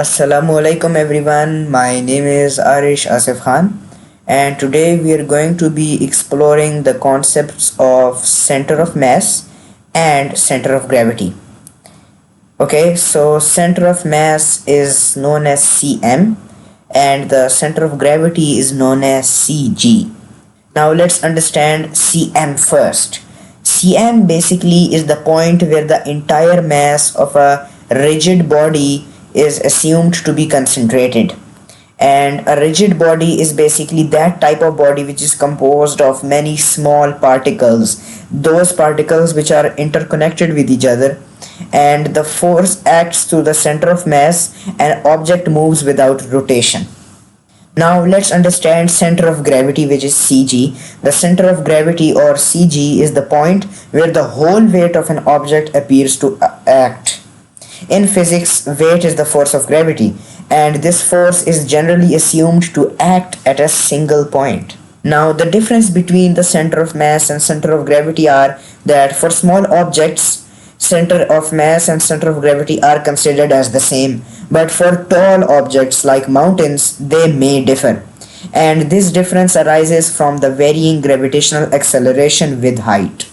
Assalamu alaikum everyone. My name is Arish Asif Khan, and today we are going to be exploring the concepts of center of mass and center of gravity. Okay, so center of mass is known as Cm and the center of gravity is known as Cg. Now let's understand Cm first. Cm basically is the point where the entire mass of a rigid body is assumed to be concentrated. And a rigid body is basically that type of body which is composed of many small particles, those particles which are interconnected with each other, and the force acts through the center of mass and object moves without rotation. Now let's understand center of gravity, which is Cg. The center of gravity or Cg is the point where the whole weight of an object appears to act. In physics, weight is the force of gravity, and this force is generally assumed to act at a single point. Now the difference between the center of mass and center of gravity are that for small objects, center of mass and center of gravity are considered as the same, but for tall objects like mountains, they may differ. And this difference arises from the varying gravitational acceleration with height.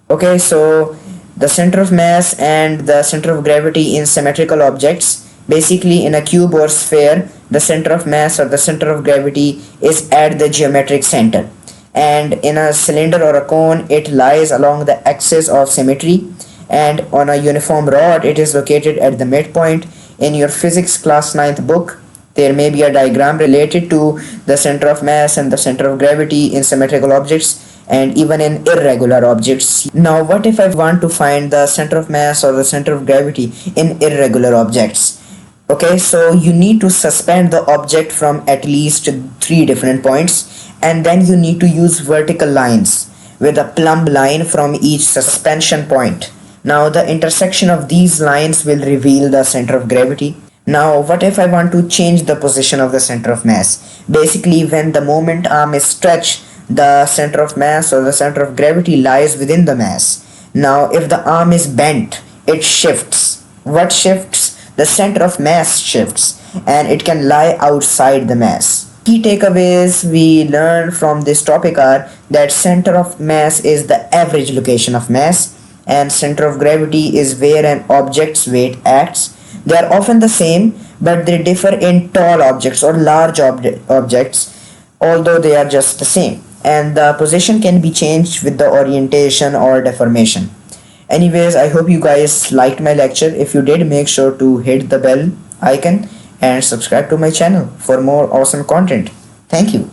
Okay, so the center of mass and the center of gravity in symmetrical objects, basically in a cube or sphere, the center of mass or the center of gravity is at the geometric center, and in a cylinder or a cone it lies along the axis of symmetry, and on a uniform rod it is located at the midpoint. In your physics class 9th book, there may be a diagram related to the center of mass and the center of gravity in symmetrical objects and even in irregular objects. Now what if I want to find the center of mass or the center of gravity in irregular objects? Okay, so you need to suspend the object from at least 3 different points, and then you need to use vertical lines with a plumb line from each suspension point. Now the intersection of these lines will reveal the center of gravity. Now what if I want to change the position of the center of mass? Basically, when the moment arm is stretched, the center of mass or the center of gravity lies within the mass. Now if the arm is bent, it shifts. What shifts? The center of mass shifts, and it can lie outside the mass. Key takeaways we learned from this topic are that center of mass is the average location of mass, and center of gravity is where an object's weight acts. They are often the same, but they differ in tall objects or large objects, although they are just the same, and the position can be changed with the orientation or deformation. Anyways, I hope you guys liked my lecture. If you did, make sure to hit the bell icon and subscribe to my channel for more awesome content. Thank you.